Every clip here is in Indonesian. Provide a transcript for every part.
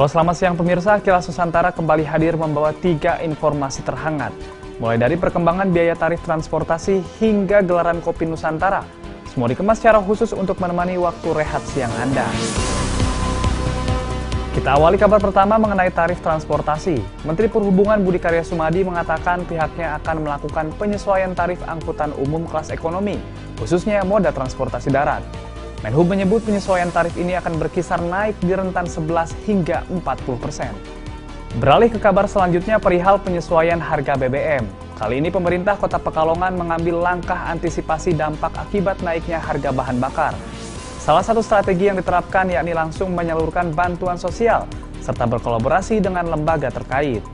Halo, selamat siang pemirsa. Kilas Nusantara kembali hadir membawa 3 informasi terhangat. Mulai dari perkembangan biaya tarif transportasi hingga gelaran Kopi Nusantara. Semua dikemas secara khusus untuk menemani waktu rehat siang Anda. Kita awali kabar pertama mengenai tarif transportasi. Menteri Perhubungan Budi Karya Sumadi mengatakan pihaknya akan melakukan penyesuaian tarif angkutan umum kelas ekonomi, khususnya moda transportasi darat. Menhub menyebut penyesuaian tarif ini akan berkisar naik di rentan 11 hingga 40%. Beralih ke kabar selanjutnya perihal penyesuaian harga BBM. Kali ini pemerintah Kota Pekalongan mengambil langkah antisipasi dampak akibat naiknya harga bahan bakar. Salah satu strategi yang diterapkan yakni langsung menyalurkan bantuan sosial serta berkolaborasi dengan lembaga terkait.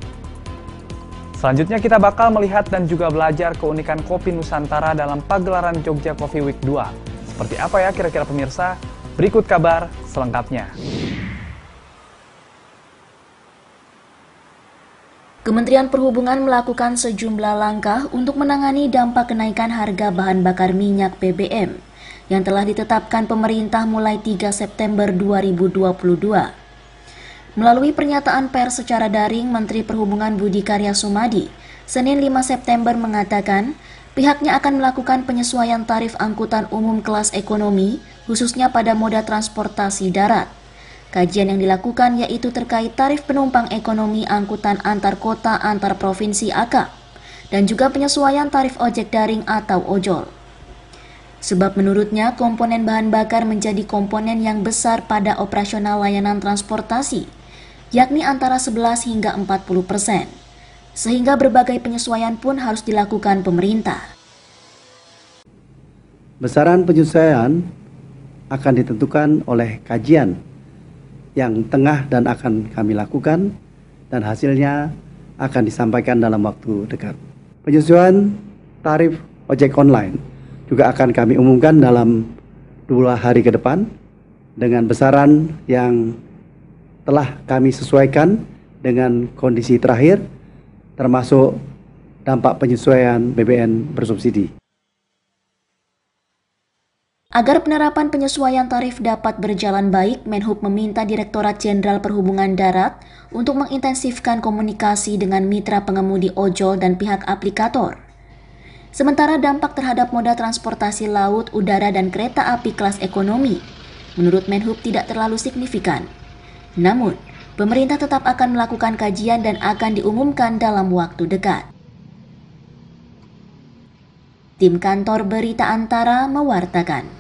Selanjutnya kita bakal melihat dan juga belajar keunikan Kopi Nusantara dalam pagelaran Jogja Coffee Week 2. Seperti apa ya kira-kira pemirsa? Berikut kabar selengkapnya. Kementerian Perhubungan melakukan sejumlah langkah untuk menangani dampak kenaikan harga bahan bakar minyak BBM yang telah ditetapkan pemerintah mulai 3 September 2022. Melalui pernyataan pers secara daring, Menteri Perhubungan Budi Karya Sumadi, Senin 5 September mengatakan, pihaknya akan melakukan penyesuaian tarif angkutan umum kelas ekonomi, khususnya pada moda transportasi darat. Kajian yang dilakukan yaitu terkait tarif penumpang ekonomi angkutan antar kota antar provinsi AKAP, dan juga penyesuaian tarif ojek daring atau ojol. Sebab menurutnya komponen bahan bakar menjadi komponen yang besar pada operasional layanan transportasi, yakni antara 11 hingga 40%. Sehingga berbagai penyesuaian pun harus dilakukan pemerintah. Besaran penyesuaian akan ditentukan oleh kajian yang tengah dan akan kami lakukan dan hasilnya akan disampaikan dalam waktu dekat. Penyesuaian tarif ojek online juga akan kami umumkan dalam 2 hari ke depan dengan besaran yang telah kami sesuaikan dengan kondisi terakhir, termasuk dampak penyesuaian BBM bersubsidi. Agar penerapan penyesuaian tarif dapat berjalan baik, Menhub meminta Direktorat Jenderal Perhubungan Darat untuk mengintensifkan komunikasi dengan mitra pengemudi ojol dan pihak aplikator. Sementara dampak terhadap moda transportasi laut, udara, dan kereta api kelas ekonomi, menurut Menhub tidak terlalu signifikan. Namun, pemerintah tetap akan melakukan kajian dan akan diumumkan dalam waktu dekat. Tim Kantor Berita Antara mewartakan.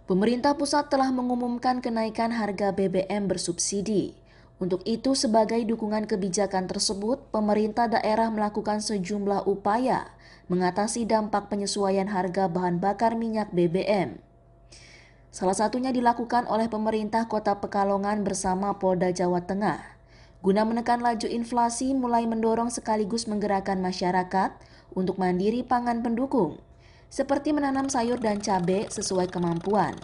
Pemerintah pusat telah mengumumkan kenaikan harga BBM bersubsidi. Untuk itu, sebagai dukungan kebijakan tersebut, pemerintah daerah melakukan sejumlah upaya mengatasi dampak penyesuaian harga bahan bakar minyak BBM. Salah satunya dilakukan oleh pemerintah Kota Pekalongan bersama Polda Jawa Tengah, guna menekan laju inflasi mulai mendorong sekaligus menggerakkan masyarakat untuk mandiri pangan pendukung, seperti menanam sayur dan cabai sesuai kemampuan.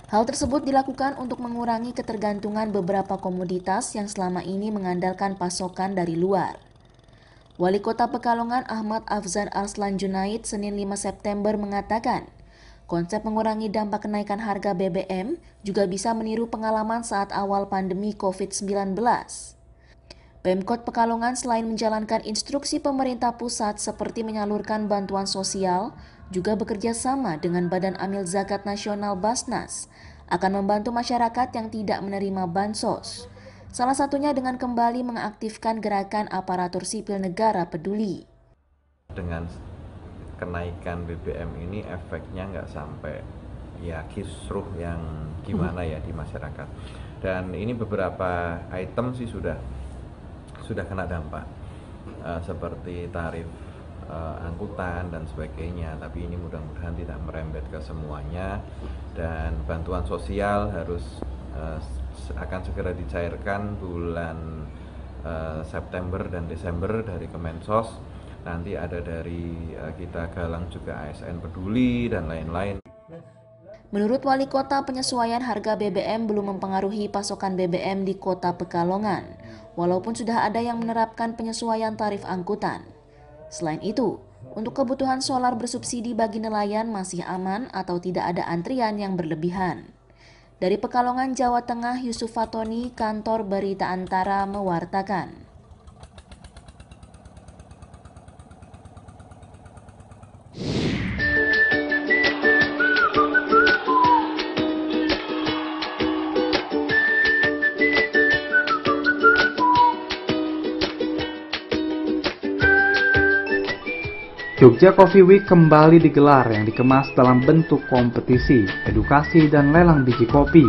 Hal tersebut dilakukan untuk mengurangi ketergantungan beberapa komoditas yang selama ini mengandalkan pasokan dari luar. Wali Kota Pekalongan Ahmad Afzan Arslan Junaid Senin 5 September mengatakan, konsep mengurangi dampak kenaikan harga BBM juga bisa meniru pengalaman saat awal pandemi COVID-19. Pemkot Pekalongan selain menjalankan instruksi pemerintah pusat seperti menyalurkan bantuan sosial, juga bekerja sama dengan Badan Amil Zakat Nasional Basnas, akan membantu masyarakat yang tidak menerima bansos. Salah satunya dengan kembali mengaktifkan gerakan aparatur sipil negara peduli. Dengan kenaikan BBM ini efeknya nggak sampai ya kisruh yang gimana ya di masyarakat. Dan ini beberapa item sih sudah kena dampak seperti tarif angkutan dan sebagainya, tapi ini mudah-mudahan tidak merembet ke semuanya, dan bantuan sosial akan segera dicairkan bulan September dan Desember dari Kemensos. Nanti ada dari kita galang juga ASN peduli dan lain-lain. Menurut Wali Kota, penyesuaian harga BBM belum mempengaruhi pasokan BBM di Kota Pekalongan, walaupun sudah ada yang menerapkan penyesuaian tarif angkutan. Selain itu, untuk kebutuhan solar bersubsidi bagi nelayan masih aman atau tidak ada antrian yang berlebihan. Dari Pekalongan, Jawa Tengah, Yusuf Fatoni, Kantor Berita Antara mewartakan. Jogja Coffee Week kembali digelar yang dikemas dalam bentuk kompetisi, edukasi, dan lelang biji kopi.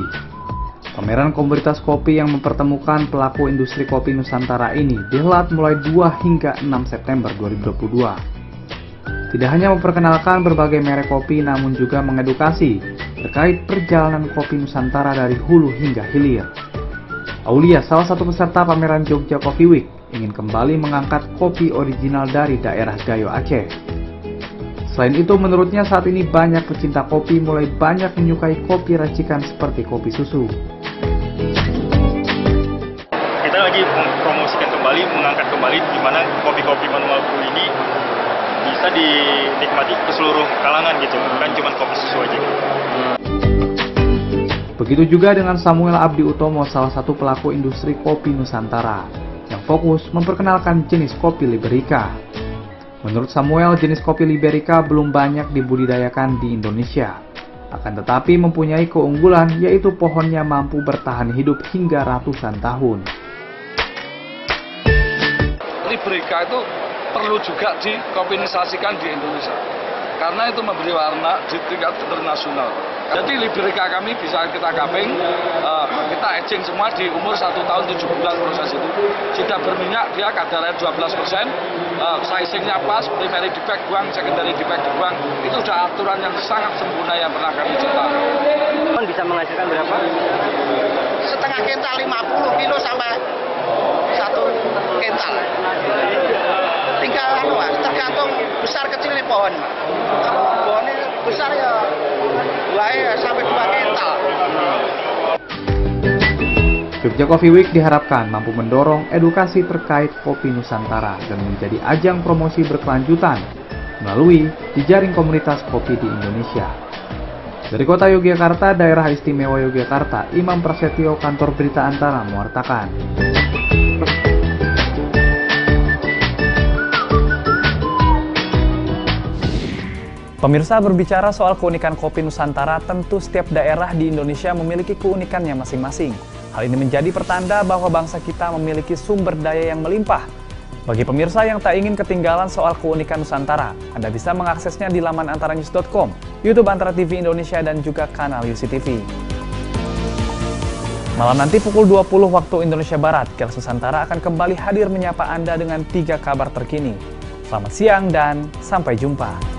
Pameran komoditas kopi yang mempertemukan pelaku industri kopi Nusantara ini dihelat mulai 2 hingga 6 September 2022. Tidak hanya memperkenalkan berbagai merek kopi, namun juga mengedukasi terkait perjalanan kopi Nusantara dari hulu hingga hilir. Aulia, salah satu peserta pameran Jogja Coffee Week, ingin kembali mengangkat kopi original dari daerah Gayo Aceh. Selain itu, menurutnya saat ini banyak pecinta kopi mulai banyak menyukai kopi racikan seperti kopi susu. Kita lagi mempromosikan kembali, mengangkat kembali di mana kopi-kopi manual brew ini bisa dinikmati ke seluruh kalangan gitu, bukan cuma kopi susu aja. Begitu juga dengan Samuel Abdi Utomo, salah satu pelaku industri kopi Nusantara, yang fokus memperkenalkan jenis kopi Liberica. Menurut Samuel, jenis kopi Liberica belum banyak dibudidayakan di Indonesia. Akan tetapi mempunyai keunggulan, yaitu pohonnya mampu bertahan hidup hingga ratusan tahun. Liberica itu perlu juga dikopinisasikan di Indonesia, karena itu memberi warna di tingkat internasional. Jadi Liberica kami bisa kita cupping, kita aging semua di umur 1 tahun 7 bulan proses itu. Sudah berminyak, dia kadarnya 12%, sizingnya pas, primary defect buang, secondary defect dibuang. Itu sudah aturan yang sangat sempurna yang pernah kami ciptakan. Bisa menghasilkan berapa? Setengah kental 50 kilo sampai 1 kental. Tinggal tergantung besar kecilnya pohon. Kalau pohonnya besar ya buahnya sampai 2 kental. Jogja Coffee Week diharapkan mampu mendorong edukasi terkait kopi Nusantara dan menjadi ajang promosi berkelanjutan melalui jejaring komunitas kopi di Indonesia. Dari Kota Yogyakarta, Daerah Istimewa Yogyakarta, Imam Prasetyo, Kantor Berita Antara mewartakan. Pemirsa, berbicara soal keunikan kopi Nusantara, tentu setiap daerah di Indonesia memiliki keunikannya masing-masing. Hal ini menjadi pertanda bahwa bangsa kita memiliki sumber daya yang melimpah. Bagi pemirsa yang tak ingin ketinggalan soal keunikan Nusantara, Anda bisa mengaksesnya di laman antaranews.com, YouTube Antara TV Indonesia, dan juga kanal UCTV. Malam nanti pukul 20 waktu Indonesia Barat, Kilas Nusantara akan kembali hadir menyapa Anda dengan 3 kabar terkini. Selamat siang dan sampai jumpa.